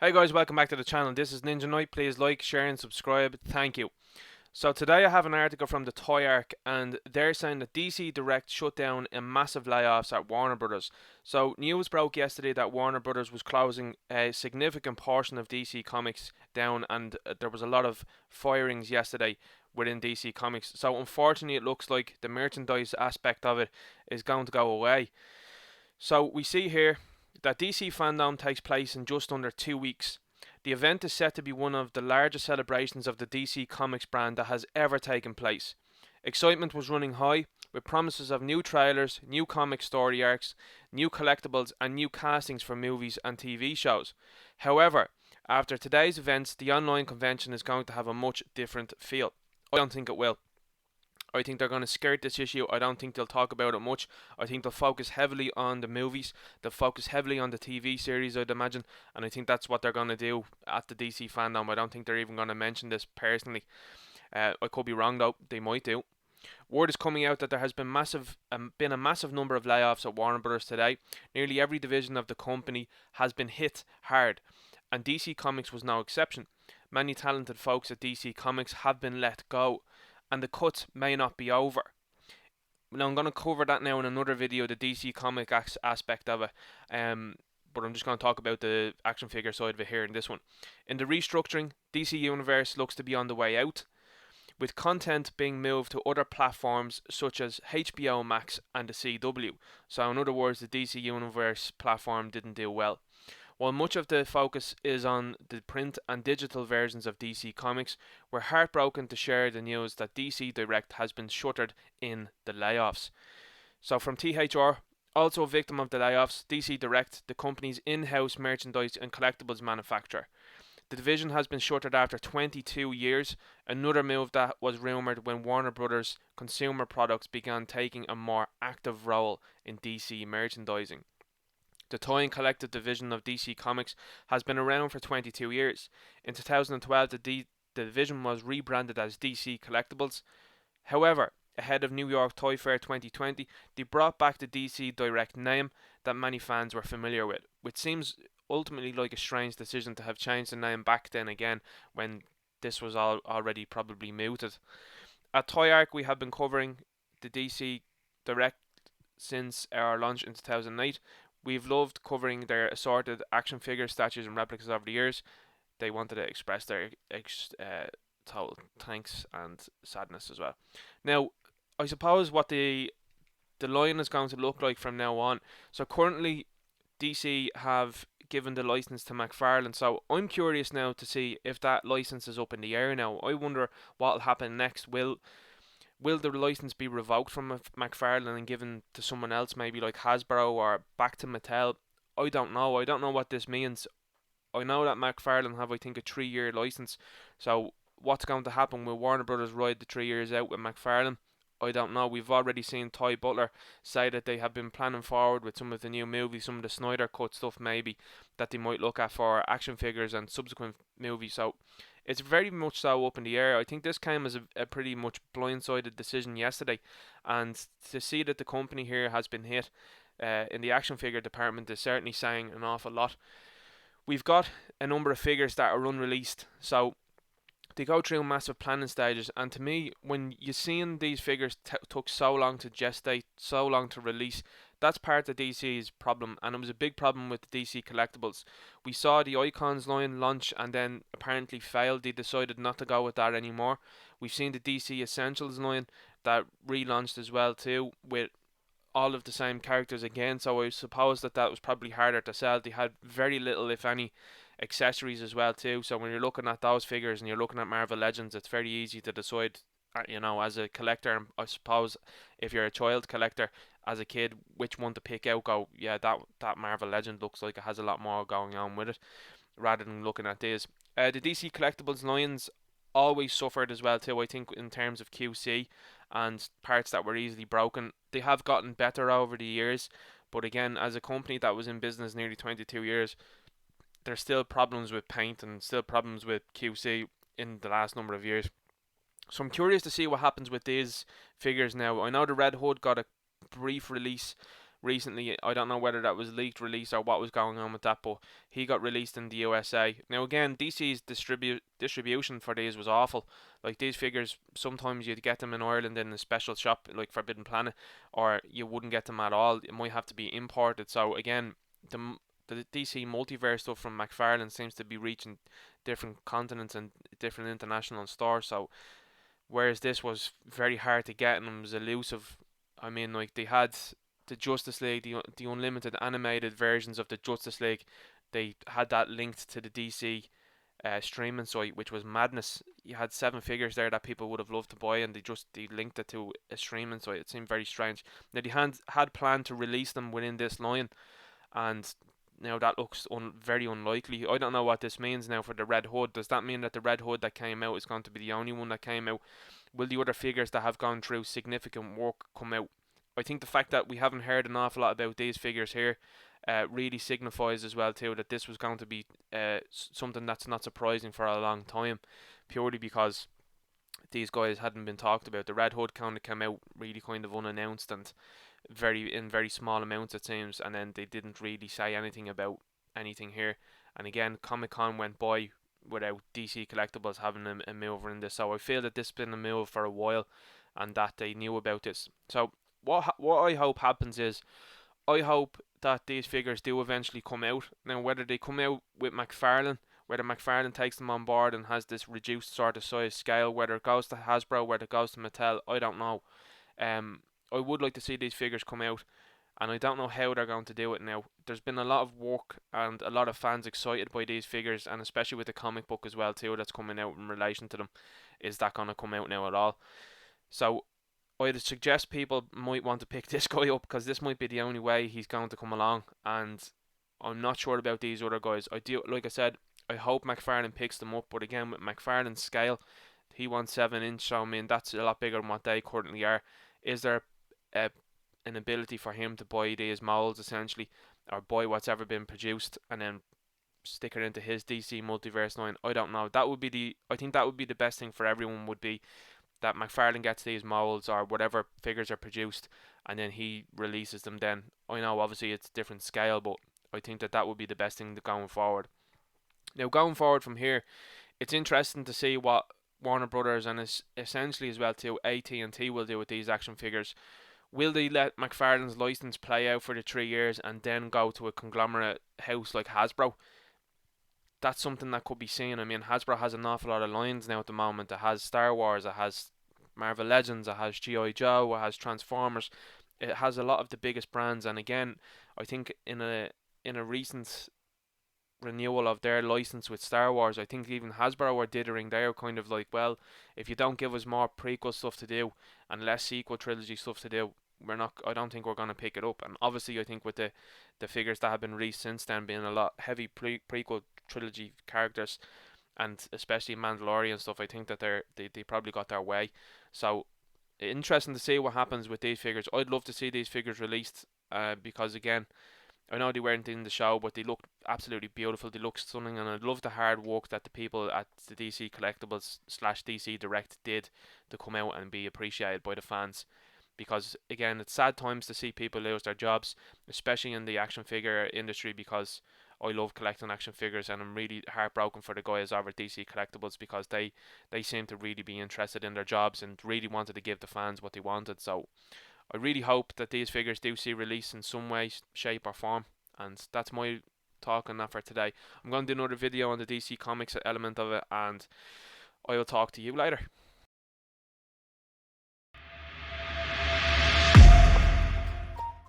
Hey guys, welcome back to the channel. This is Ninja Knight. Please like, share and subscribe. Thank you. So today I have an article from the Toy Arc and they're saying that DC Direct shut down in massive layoffs at Warner Brothers. So news broke yesterday that Warner Brothers was closing a significant portion of DC Comics down, and there was a lot of firings yesterday within DC Comics. So unfortunately it looks like the merchandise aspect of it is going to go away. So we see here that DC Fandom takes place in just under 2 weeks. The event is set to be one of the largest celebrations of the DC Comics brand that has ever taken place. Excitement was running high, with promises of new trailers, new comic story arcs, new collectibles, and new castings for movies and TV shows. However, after today's events, the online convention is going to have a much different feel. I don't think it will. I think they're going to skirt this issue. I don't think they'll talk about it much. I think they'll focus heavily on the movies. They'll focus heavily on the TV series, I'd imagine. And I think that's what they're going to do at the DC Fandom. I don't think they're even going to mention this personally. I could be wrong though. They might do. Word is coming out that there has been a massive number of layoffs at Warner Brothers today. Nearly every division of the company has been hit hard, and DC Comics was no exception. Many talented folks at DC Comics have been let go, and the cuts may not be over. Now I'm going to cover that now in another video, the DC comic aspect of it. But I'm just going to talk about the action figure side of it here in this one. In the restructuring, DC Universe looks to be on the way out, with content being moved to other platforms such as HBO Max and the CW. So in other words, the DC Universe platform didn't do well. While much of the focus is on the print and digital versions of DC Comics, we're heartbroken to share the news that DC Direct has been shuttered in the layoffs. So from THR, also a victim of the layoffs, DC Direct, the company's in-house merchandise and collectibles manufacturer. The division has been shuttered after 22 years, another move that was rumoured when Warner Brothers Consumer Products began taking a more active role in DC merchandising. The toy and collectible division of DC Comics has been around for 22 years. In 2012, the division was rebranded as DC Collectibles. However, ahead of New York Toy Fair 2020, they brought back the DC Direct name that many fans were familiar with, which seems ultimately like a strange decision to have changed the name back then again when this was already probably mooted. At Toy Arc, we have been covering the DC Direct since our launch in 2008. We've loved covering their assorted action figures, statues, and replicas over the years. They wanted to express their total thanks and sadness as well. Now, I suppose what the line is going to look like from now on. So currently, DC have given the license to McFarlane. So I'm curious now to see if that license is up in the air now. I wonder what will happen next. Will the license be revoked from McFarlane and given to someone else, maybe like Hasbro or back to Mattel? I don't know. I don't know what this means. I know that McFarlane have, I think, a 3-year license. So what's going to happen? Will Warner Brothers ride the 3 years out with McFarlane? I don't know. We've already seen Ty Butler say that they have been planning forward with some of the new movies, some of the Snyder Cut stuff maybe, that they might look at for action figures and subsequent movies. So it's very much so up in the air. I think this came as a pretty much blindsided decision yesterday, and to see that the company here has been hit in the action figure department is certainly saying an awful lot. We've got a number of figures that are unreleased, so they go through massive planning stages, and to me, when you're seeing these figures took so long to gestate, so long to release, that's part of DC's problem, and it was a big problem with DC Collectibles. We saw the Icons line launch and then apparently failed. They decided not to go with that anymore. We've seen the DC Essentials line that relaunched as well too, with all of the same characters again, so I suppose that was probably harder to sell. They had very little, if any, accessories as well too. So when you're looking at those figures and you're looking at Marvel Legends, it's very easy to decide, as a collector, and I suppose if you're a child collector as a kid, which one to pick out. Go, yeah, that Marvel Legend looks like it has a lot more going on with it, rather than looking at this. The DC Collectibles lines always suffered as well too. I think in terms of QC and parts that were easily broken, they have gotten better over the years. But again, as a company that was in business nearly 22 years, there's still problems with paint and still problems with QC in the last number of years. So I'm curious to see what happens with these figures now. I know the Red Hood got a brief release recently. I don't know whether that was leaked release or what was going on with that, but he got released in the USA. Now again, DC's distribution for these was awful. Like these figures, sometimes you'd get them in Ireland in a special shop like Forbidden Planet, or you wouldn't get them at all. It might have to be imported. So again, the the DC multiverse stuff from McFarlane seems to be reaching different continents and different international stores. So whereas this was very hard to get and was elusive. I mean, like they had the Justice League, the unlimited animated versions of the Justice League. They had that linked to the DC streaming site, which was madness. You had 7 figures there that people would have loved to buy, and they linked it to a streaming site. It seemed very strange. Now they had planned to release them within this line, and now that looks very unlikely. I don't know what this means now for the Red Hood. Does that mean that the Red Hood that came out is going to be the only one that came out? Will the other figures that have gone through significant work come out? I think the fact that we haven't heard an awful lot about these figures here really signifies as well too that this was going to be something that's not surprising for a long time, purely because these guys hadn't been talked about. The Red Hood kind of came out really kind of unannounced and very small amounts it seems, and then they didn't really say anything about anything here. And again, Comic Con went by without DC Collectibles having a move in this, so I feel that this has been a move for a while, and that they knew about this. So what I hope happens is, I hope that these figures do eventually come out. Now, whether they come out with McFarlane, whether McFarlane takes them on board and has this reduced sort of size scale, whether it goes to Hasbro, whether it goes to Mattel, I don't know. Um, I would like to see these figures come out, and I don't know how they're going to do it now. There's been a lot of work and a lot of fans excited by these figures, and especially with the comic book as well too that's coming out in relation to them. Is that going to come out now at all? So I'd suggest people might want to pick this guy up because this might be the only way he's going to come along, and I'm not sure about these other guys. I do, like I said, I hope McFarlane picks them up, but again with McFarlane's scale, he wants 7 inch, so I mean that's a lot bigger than what they currently are. Is there a, an ability for him to buy these molds essentially, or buy what's ever been produced and then stick it into his DC multiverse line? I don't know. I think that would be the best thing for everyone, would be that McFarlane gets these molds or whatever figures are produced, and then he releases them. Then I know obviously it's different scale, but I think that would be the best thing going forward. Now going forward from here, it's interesting to see what Warner Brothers and essentially as well too AT&T will do with these action figures. Will they let McFarlane's license play out for the 3 years and then go to a conglomerate house like Hasbro? That's something that could be seen. I mean, Hasbro has an awful lot of lines now at the moment. It has Star Wars, it has Marvel Legends, it has G.I. Joe, it has Transformers. It has a lot of the biggest brands, and again, I think in a recent renewal of their license with Star Wars, I think even Hasbro were dithering. They're kind of like, well, if you don't give us more prequel stuff to do and less sequel trilogy stuff to do, we're not. I don't think we're gonna pick it up. And obviously, I think with the figures that have been released since then being a lot heavy prequel trilogy characters, and especially Mandalorian stuff, I think that they probably got their way. So interesting to see what happens with these figures. I'd love to see these figures released, because again, I know they weren't in the show, but they look absolutely beautiful. They look stunning, and I love the hard work that the people at the DC Collectibles slash DC Direct did to come out and be appreciated by the fans. Because again, it's sad times to see people lose their jobs, especially in the action figure industry. Because I love collecting action figures, and I'm really heartbroken for the guys over at DC Collectibles, because they seem to really be interested in their jobs and really wanted to give the fans what they wanted. So I really hope that these figures do see release in some way, shape or form. And that's my talk on that for today. I'm going to do another video on the DC Comics element of it, and I will talk to you later.